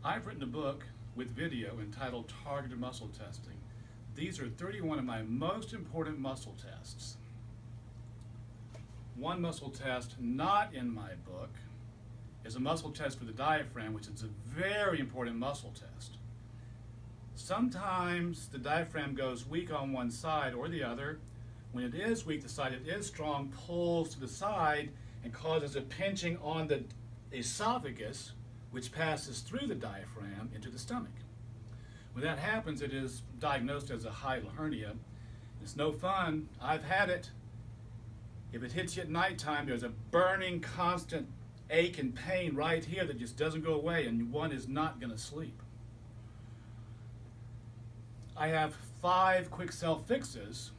I've written a book with video entitled Targeted Muscle Testing. These are 31 of my most important muscle tests. One muscle test not in my book is a muscle test for the diaphragm, which is a very important muscle test. Sometimes the diaphragm goes weak on one side or the other. When it is weak, the side it is strong pulls to the side and causes a pinching on the esophagus, which passes through the diaphragm into the stomach. When that happens, it is diagnosed as a hiatal hernia. It's no fun. I've had it. If it hits you at nighttime, there's a burning, constant ache and pain right here that just doesn't go away, and one is not going to sleep. I have 5 quick self-fixes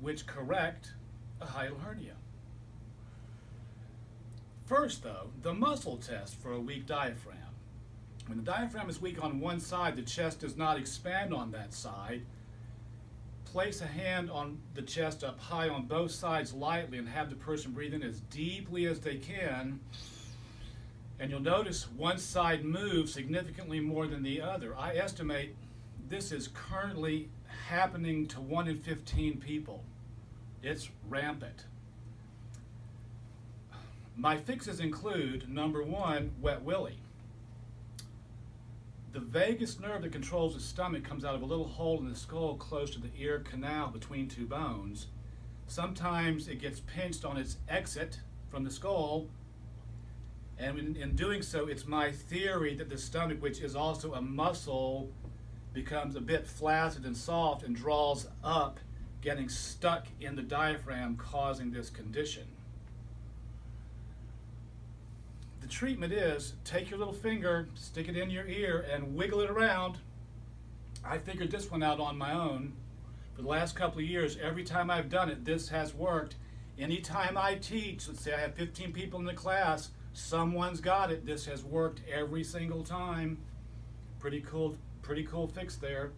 which correct a hiatal hernia. First, though, the muscle test for a weak diaphragm. When the diaphragm is weak on one side, the chest does not expand on that side. Place a hand on the chest up high on both sides lightly and have the person breathe in as deeply as they can. And you'll notice one side moves significantly more than the other. I estimate this is currently happening to 1 in 15 people. It's rampant. My fixes include, number 1, wet willy. The vagus nerve that controls the stomach comes out of a little hole in the skull close to the ear canal between 2 bones. Sometimes it gets pinched on its exit from the skull, and in doing so, it's my theory that the stomach, which is also a muscle, becomes a bit flaccid and soft and draws up, getting stuck in the diaphragm, causing this condition. The treatment is take your little finger, stick it in your ear, and wiggle it around. I figured this one out on my own. For the last couple of years, every time I've done it, this has worked. Anytime I teach, let's say I have 15 people in the class, someone's got it. This has worked every single time. Pretty cool fix there.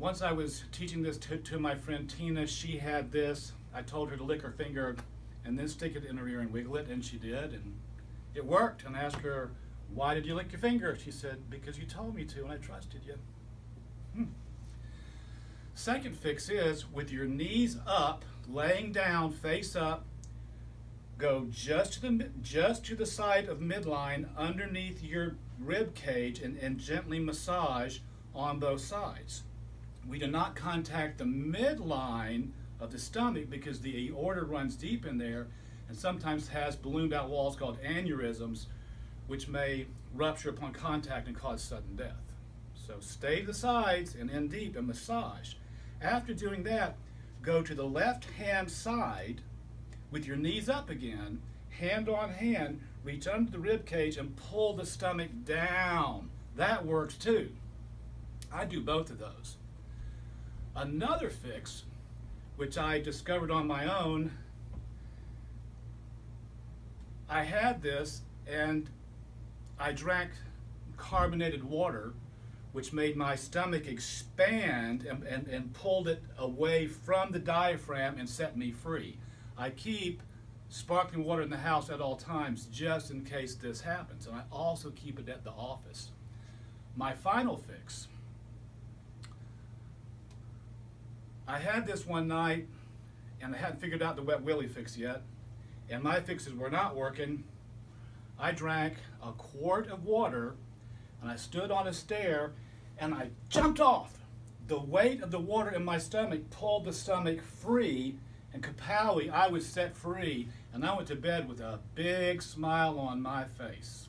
Once I was teaching this to my friend Tina, she had this. I told her to lick her finger and then stick it in her ear and wiggle it, and she did, and it worked. And I asked her, why did you lick your finger? She said, because you told me to and I trusted you. Second fix is with your knees up, laying down, face up, go just to the side of midline underneath your rib cage and gently massage on both sides. We do not contact the midline of the stomach because the aorta runs deep in there and sometimes has ballooned out walls called aneurysms, which may rupture upon contact and cause sudden death. So stay to the sides and in deep and massage. After doing that, go to the left hand side with your knees up again, hand on hand, reach under the rib cage and pull the stomach down. That works too. I do both of those. Another fix, which I discovered on my own, I had this and I drank carbonated water, which made my stomach expand and pulled it away from the diaphragm and set me free. I keep sparkling water in the house at all times just in case this happens, and I also keep it at the office. My final fix, I had this one night and I hadn't figured out the wet willy fix yet, and my fixes were not working. I drank a quart of water and I stood on a stair and I jumped off. The weight of the water in my stomach pulled the stomach free, and kapowie, I was set free, and I went to bed with a big smile on my face.